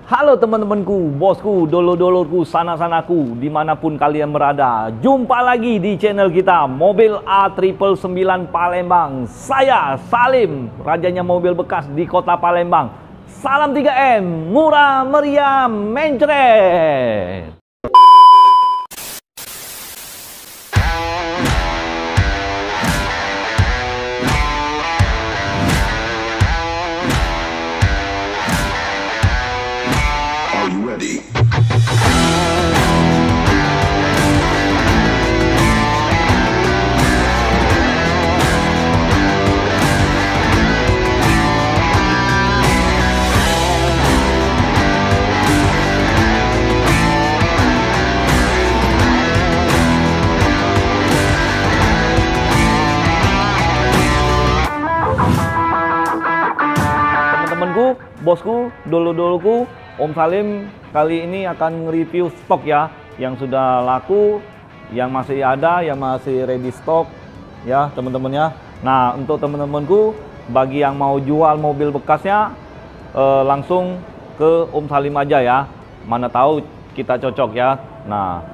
Halo teman-temanku, bosku, dolo-doloku, sana-sanaku, dimanapun kalian berada. Jumpa lagi di channel kita, Mobil A999 Palembang. Saya Salim, rajanya mobil bekas di kota Palembang. Salam 3M, murah meriah mencret. Temanku, bosku, dolo-doloku, Om Salim kali ini akan nge-review stok ya, yang sudah laku, yang masih ada, yang masih ready stock ya teman-teman ya. Nah, untuk teman-temanku, bagi yang mau jual mobil bekasnya, langsung ke Om Salim aja ya. Mana tahu kita cocok ya. Nah,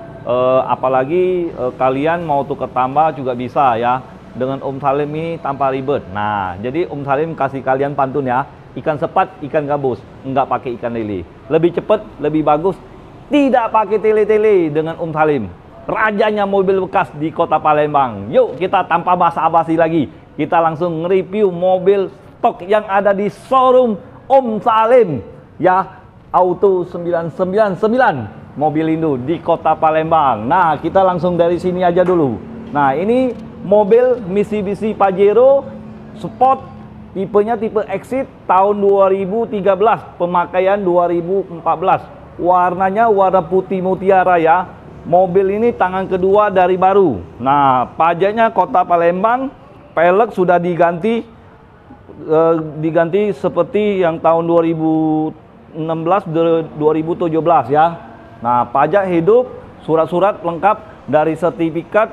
apalagi kalian mau tukar tambah juga bisa ya. Dengan Om Salim ini tanpa ribet. Nah, jadi Om Salim kasih kalian pantun ya. Ikan sepat, ikan gabus, nggak pakai ikan lele. Lebih cepat, lebih bagus, tidak pakai tele-tele dengan Om Salim. Rajanya mobil bekas di kota Palembang. Yuk kita tanpa basa-basi lagi, kita langsung nge-review mobil stok yang ada di showroom Om Salim. Ya, Auto 999, mobil Indo di kota Palembang. Nah, kita langsung dari sini aja dulu. Nah, ini mobil Mitsubishi Pajero Sport. Tipenya tipe Exit tahun 2013, pemakaian 2014. Warnanya warna putih mutiara ya. Mobil ini tangan kedua dari baru. Nah, pajaknya kota Palembang, pelek sudah diganti seperti yang tahun 2016 2017 ya. Nah, pajak hidup, surat-surat lengkap dari sertifikat,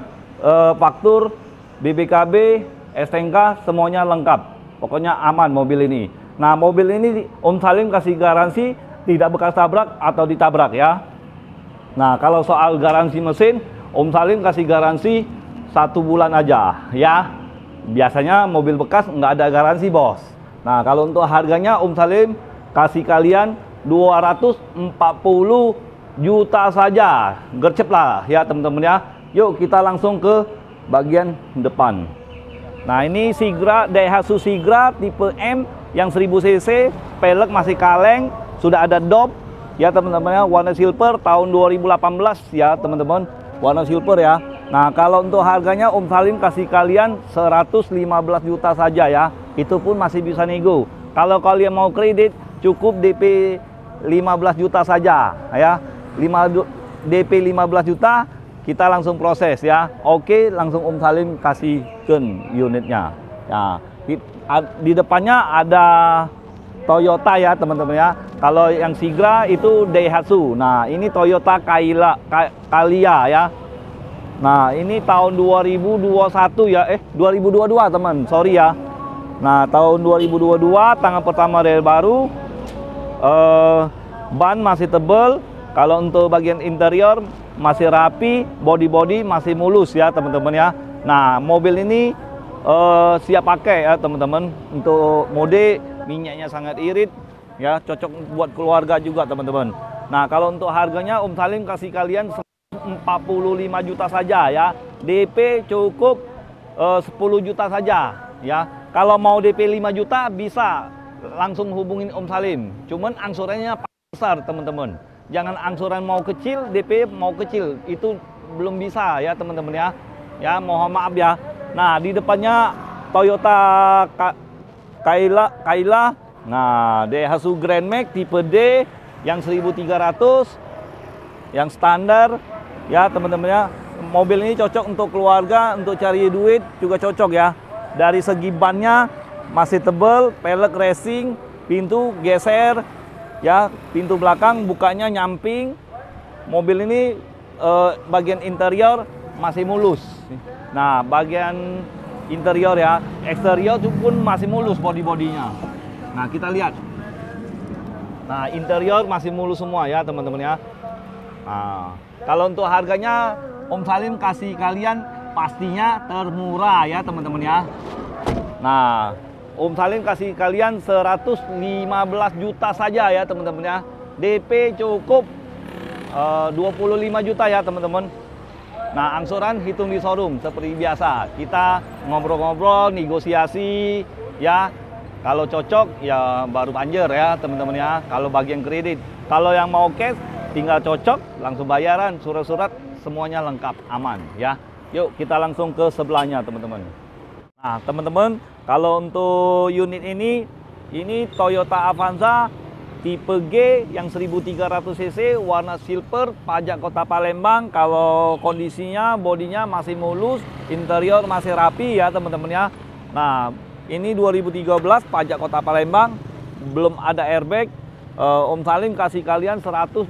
faktur, BPKB, STNK semuanya lengkap. Pokoknya aman mobil ini. Nah, mobil ini Om Salim kasih garansi tidak bekas tabrak atau ditabrak ya. Nah, kalau soal garansi mesin, Om Salim kasih garansi 1 bulan aja ya. Biasanya mobil bekas nggak ada garansi bos. Nah, kalau untuk harganya Om Salim kasih kalian 240 juta saja. Gercep lah ya teman-teman ya. Yuk kita langsung ke bagian depan. Nah, ini Sigra, Daihatsu Sigra tipe M yang 1000 cc, pelek masih kaleng, sudah ada dop ya teman-teman ya, warna silver tahun 2018 ya teman-teman, warna silver ya. Nah, kalau untuk harganya Om Salim kasih kalian 115 juta saja ya, itu pun masih bisa nego. Kalau kalian mau kredit cukup DP 15 juta saja ya, DP 15 juta kita langsung proses ya. Oke, langsung Om Salim kasihkan unitnya ya. Di depannya ada Toyota ya teman-teman ya. Kalau yang Sigra itu Daihatsu. Nah, ini Toyota Calya ya. Nah, ini tahun 2021 ya, 2022 teman, sorry ya. Nah, tahun 2022 tangan pertama dari baru, ban masih tebel. Kalau untuk bagian interior masih rapi, body masih mulus ya teman-teman ya. Nah, mobil ini siap pakai ya teman-teman. Untuk mode minyaknya sangat irit ya, cocok buat keluarga juga teman-teman. Nah, kalau untuk harganya Om Salim kasih kalian 45 juta saja ya. DP cukup 10 juta saja ya. Kalau mau DP 5 juta bisa langsung hubungin Om Salim. Cuman angsurannya besar teman-teman. Jangan angsuran mau kecil, DP mau kecil, itu belum bisa ya teman-teman ya. Ya, mohon maaf ya. Nah, di depannya Toyota Calya. Nah, Daihatsu Grand Max tipe D yang 1300, yang standar ya teman-teman ya. Mobil ini cocok untuk keluarga, untuk cari duit juga cocok ya. Dari segi bannya masih tebal, pelek racing, pintu geser. Ya, pintu belakang bukanya nyamping. Mobil ini bagian interior masih mulus. Nah, bagian interior ya, eksterior pun masih mulus body-bodinya. Nah, kita lihat. Nah, interior masih mulus semua ya teman-teman ya. Nah, kalau untuk harganya Om Salim kasih kalian pastinya termurah ya teman-teman ya. Nah, Om Salim kasih kalian 115 juta saja ya teman-teman ya. DP cukup 25 juta ya teman-teman. Nah, angsuran hitung di showroom seperti biasa. Kita ngobrol-ngobrol, negosiasi ya. Kalau cocok ya baru banjer ya teman-teman ya. Kalau bagian kredit, kalau yang mau cash tinggal cocok langsung bayaran, surat-surat semuanya lengkap, aman ya. Yuk kita langsung ke sebelahnya teman-teman. Nah teman-teman, kalau untuk unit ini Toyota Avanza tipe G yang 1300 cc, warna silver, pajak Kota Palembang. Kalau kondisinya bodinya masih mulus, interior masih rapi ya teman-teman ya. Nah ini 2013, pajak Kota Palembang, belum ada airbag. Om Salim kasih kalian 125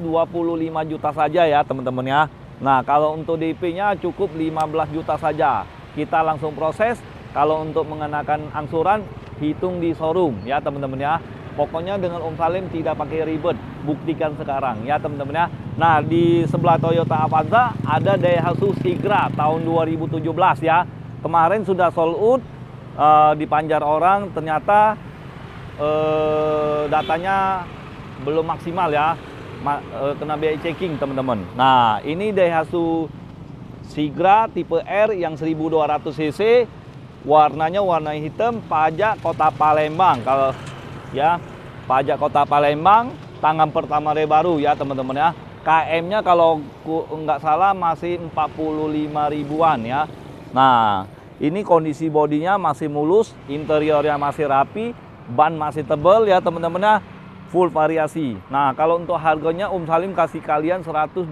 juta saja ya teman-teman ya. Nah kalau untuk DP-nya cukup 15 juta saja. Kita langsung proses. Kalau untuk mengenakan angsuran hitung di showroom ya teman-teman ya. Pokoknya dengan Om Salim tidak pakai ribet, buktikan sekarang ya teman-teman ya. Nah di sebelah Toyota Avanza ada Daihatsu Sigra tahun 2017 ya. Kemarin sudah sold out, dipanjar orang, ternyata datanya belum maksimal ya, kena biaya checking teman-teman. Nah ini Daihatsu Sigra tipe R yang 1200 cc, warnanya warna hitam, pajak Kota Palembang. Kalau ya pajak Kota Palembang, tangan pertama dari baru ya teman-teman ya. KM-nya kalau nggak salah masih 45 ribuan ya. Nah ini kondisi bodinya masih mulus, interiornya masih rapi, ban masih tebal ya teman-teman ya, full variasi. Nah kalau untuk harganya Om Salim kasih kalian 120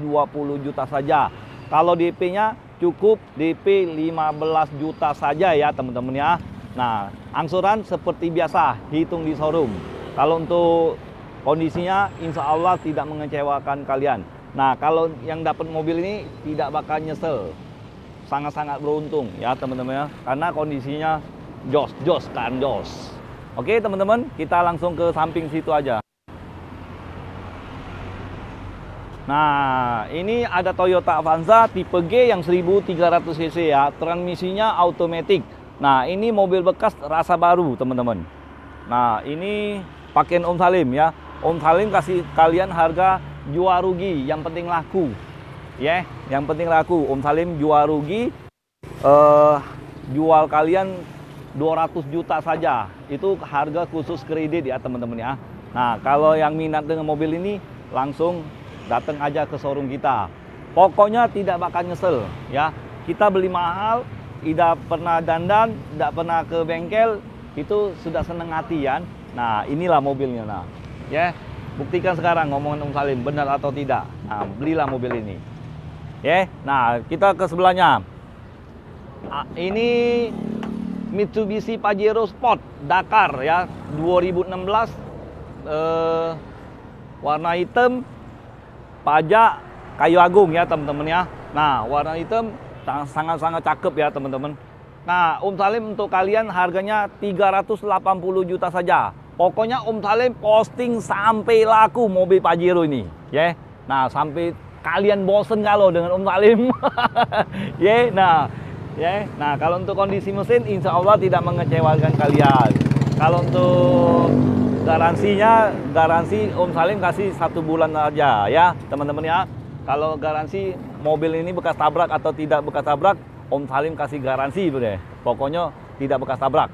juta saja. Kalau DP-nya cukup DP 15 juta saja ya teman-teman ya. Nah, angsuran seperti biasa, hitung di showroom. Kalau untuk kondisinya insya Allah tidak mengecewakan kalian. Nah, kalau yang dapat mobil ini tidak bakal nyesel. Sangat-sangat beruntung ya teman-teman ya. Karena kondisinya jos kan jos. Oke teman-teman, kita langsung ke samping situ aja. Nah, ini ada Toyota Avanza tipe G yang 1300 cc ya. Transmisinya automatic. Nah ini mobil bekas rasa baru teman-teman. Nah ini pakaian Om Salim ya. Om Salim kasih kalian harga jual rugi, yang penting laku ya, yang penting laku. Om Salim jual rugi, jual kalian 200 juta saja. Itu harga khusus kredit ya teman-teman ya. Nah kalau yang minat dengan mobil ini langsung datang aja ke showroom kita. Pokoknya tidak bakal nyesel ya. Kita beli mahal, tidak pernah dandan, tidak pernah ke bengkel, itu sudah seneng hati ya. Nah inilah mobilnya. Nah ya, buktikan sekarang ngomongan Om Salim benar atau tidak. Nah belilah mobil ini ya. Nah kita ke sebelahnya. Ini Mitsubishi Pajero Sport Dakar ya 2016, warna hitam, pajak kayu agung ya teman-teman ya. Nah warna hitam sangat-sangat cakep ya teman-teman. Nah Om Salim untuk kalian harganya 380 juta saja. Pokoknya Om Salim posting sampai laku mobil Pajero ini ya. Nah sampai kalian bosen kalau dengan Om Salim ya. Nah kalau untuk kondisi mesin insya Allah tidak mengecewakan kalian. Kalau untuk garansinya, garansi Om Salim kasih 1 bulan aja ya teman-teman ya. Kalau garansi mobil ini bekas tabrak atau tidak bekas tabrak, Om Salim kasih garansi deh. Pokoknya tidak bekas tabrak.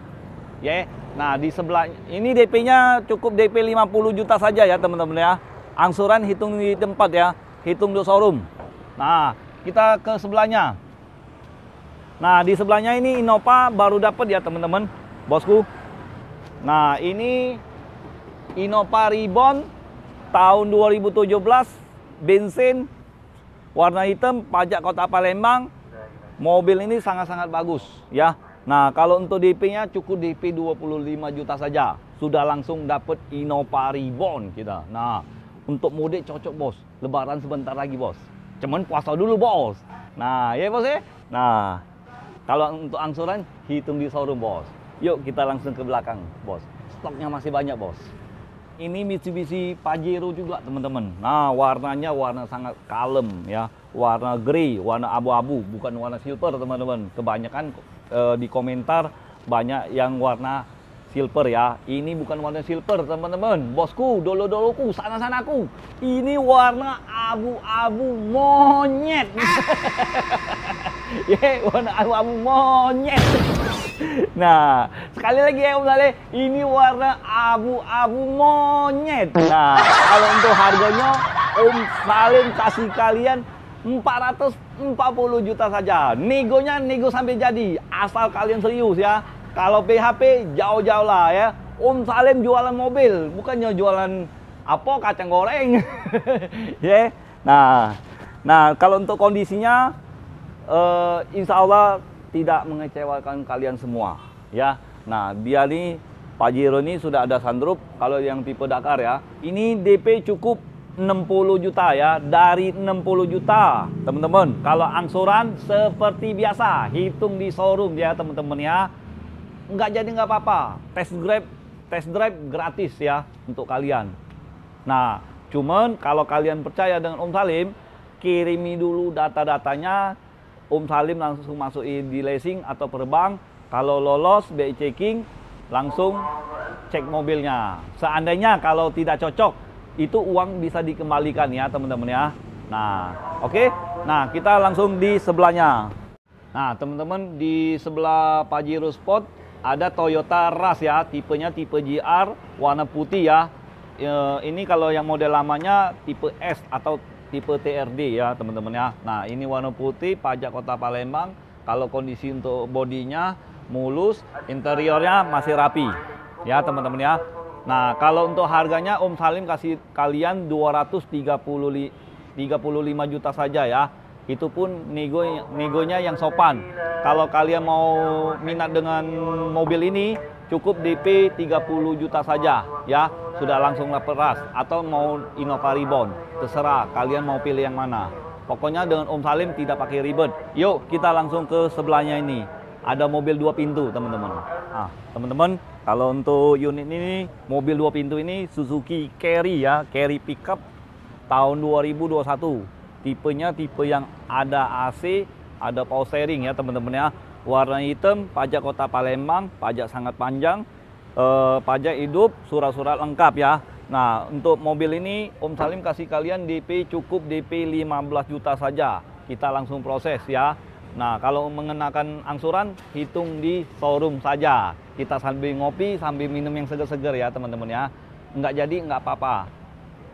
Ya. Nah, di sebelah ini DP-nya cukup DP 50 juta saja ya, teman-teman ya. Angsuran hitung di tempat ya, hitung di showroom. Nah, kita ke sebelahnya. Nah, di sebelahnya ini Innova baru dapat ya, teman-teman, bosku. Nah, ini Innova Reborn tahun 2017, bensin, warna hitam, pajak Kota Palembang. Mobil ini sangat-sangat bagus ya. Nah kalau untuk DP-nya cukup DP 25 juta saja. Sudah langsung dapat Innova Reborn kita. Nah untuk mudik cocok bos. Lebaran sebentar lagi bos. Cuman puasa dulu bos. Nah ya bos ya. Nah kalau untuk angsuran hitung di showroom bos. Yuk kita langsung ke belakang bos. Stoknya masih banyak bos. Ini Mitsubishi Pajero juga teman-teman. Nah, warnanya warna sangat kalem ya. Warna grey, warna abu-abu, bukan warna silver teman-teman. Kebanyakan di komentar banyak yang warna silver ya. Ini bukan warna silver teman-teman. Bosku, dolo-doloku, sana-sanaku. Ini warna abu-abu monyet. Ya, warna abu-abu monyet. Nah, sekali lagi ya Om Salim, ini warna abu-abu monyet. Nah, kalau untuk harganya Om Salim kasih kalian 440 juta saja. Negonya nego sampai jadi, asal kalian serius ya. Kalau PHP jauh-jauh lah ya. Om Salim jualan mobil, bukannya jualan apa kacang goreng. Ya. Nah, kalau untuk kondisinya insya Allah tidak mengecewakan kalian semua ya. Nah, dia nih Pajero ini sudah ada sunroof. Kalau yang tipe Dakar ya, ini DP cukup 60 juta ya, dari 60 juta teman-teman. Kalau angsuran seperti biasa, hitung di showroom ya teman-teman ya. Nggak jadi nggak apa-apa, test drive gratis ya untuk kalian. Nah, cuman kalau kalian percaya dengan Om Salim, kirimi dulu data-datanya. Om Salim langsung masukin di leasing atau per bank. Kalau lolos BI checking, langsung cek mobilnya. Seandainya kalau tidak cocok, itu uang bisa dikembalikan ya teman-teman ya. Nah, oke. Nah, kita langsung di sebelahnya. Nah, teman-teman, di sebelah Pajero Sport ada Toyota Rush ya, tipenya tipe GR, warna putih ya. Ini kalau yang model lamanya tipe S atau tipe TRD ya teman-teman ya. Nah, ini warna putih, pajak Kota Palembang. Kalau kondisi untuk bodinya mulus, interiornya masih rapi ya teman-teman ya. Nah, kalau untuk harganya Om Salim kasih kalian 235 juta saja ya. Itu pun negonya yang sopan. Kalau kalian mau minat dengan mobil ini, cukup DP 30 juta saja ya. Sudah langsung lepas atau mau Innova Reborn. Terserah kalian mau pilih yang mana. Pokoknya dengan Om Salim tidak pakai ribet. Yuk kita langsung ke sebelahnya ini. Ada mobil 2 pintu teman-teman. Nah, teman-teman, kalau untuk unit ini mobil 2 pintu ini Suzuki Carry ya, Carry pickup tahun 2021. Tipenya tipe yang ada AC, ada power steering ya teman-teman ya. Warna hitam, pajak Kota Palembang, pajak sangat panjang, pajak hidup, surat-surat lengkap ya. Nah, untuk mobil ini Om Salim kasih kalian DP cukup DP 15 juta saja. Kita langsung proses ya. Nah, kalau mengenakan angsuran, hitung di showroom saja. Kita sambil ngopi, sambil minum yang seger-seger ya teman-teman ya. Nggak jadi, nggak apa-apa.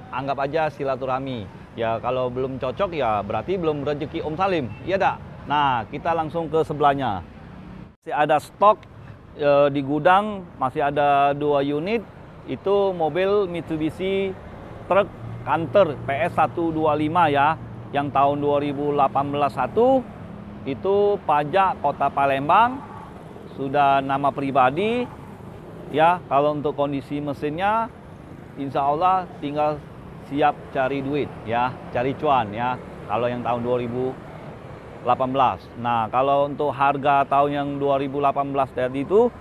Anggap aja silaturahmi. Ya, kalau belum cocok ya berarti belum rezeki Om Salim. Iya dak? Nah, kita langsung ke sebelahnya. Masih ada stok di gudang, masih ada 2 unit. Itu mobil Mitsubishi truk Canter PS125 ya. Yang tahun 2018 itu pajak Kota Palembang, sudah nama pribadi ya. Kalau untuk kondisi mesinnya insya Allah tinggal siap cari duit ya, cari cuan ya. Kalau yang tahun 2018. Nah, kalau untuk harga tahun yang 2018 tadi itu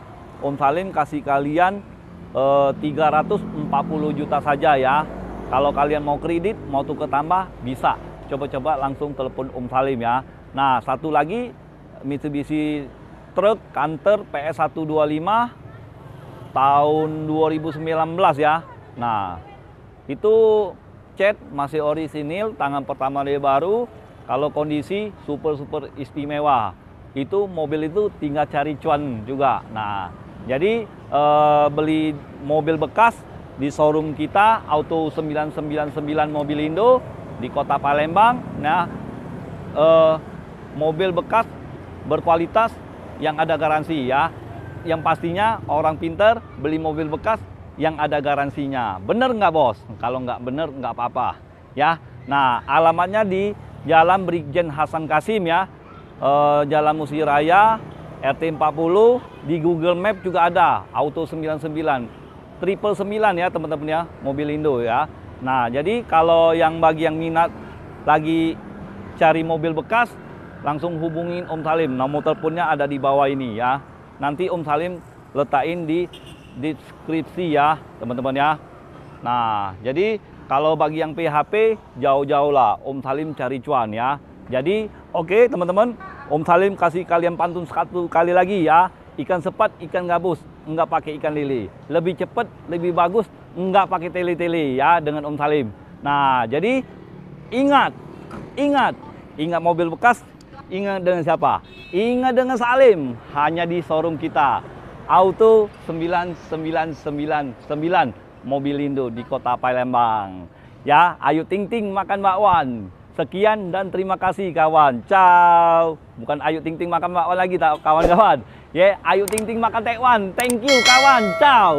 Om Salim kasih kalian 340 juta saja ya. Kalau kalian mau kredit, mau tukar tambah, bisa. Coba-coba langsung telepon Om Salim ya. Nah, satu lagi Mitsubishi truk Canter PS125 tahun 2019 ya. Nah, itu cat masih orisinil, tangan pertama dia baru. Kalau kondisi super istimewa. Itu mobil itu tinggal cari cuan juga. Nah, jadi beli mobil bekas di showroom kita Auto 999 Mobilindo di Kota Palembang. Nah, mobil bekas berkualitas yang ada garansi ya. Yang pastinya orang pinter beli mobil bekas yang ada garansinya. Bener nggak bos? Kalau nggak bener nggak apa-apa ya. Nah, alamatnya di Jalan Brigjen Hasan Kasim ya, Jalan Musi Raya, RT 40. Di Google Map juga ada Auto 99 999 ya teman-teman ya, Mobilindo ya. Nah, jadi kalau bagi yang minat lagi cari mobil bekas, langsung hubungin Om Salim. Nomor teleponnya ada di bawah ini ya. Nanti Om Salim letakin di deskripsi ya teman-teman ya. Nah, jadi kalau bagi yang PHP, jauh-jauh lah Om Salim cari cuan ya. Jadi, oke teman-teman, Om Salim kasih kalian pantun satu kali lagi ya. Ikan sepat, ikan gabus, enggak pakai ikan lele. Lebih cepat, lebih bagus, enggak pakai tele-tele ya dengan Om Salim. Nah, jadi ingat, ingat mobil bekas, ingat dengan siapa? Ingat dengan Salim, hanya di showroom kita. Auto 9999 Mobilindo di Kota Palembang. Ya, ayo ting-ting makan bakwan. Sekian dan terima kasih kawan. Ciao. Bukan ayo ting-ting makan bakwan lagi tak kawan-kawan. Ya, ayo ting-ting makan tekwan. Thank you kawan. Ciao.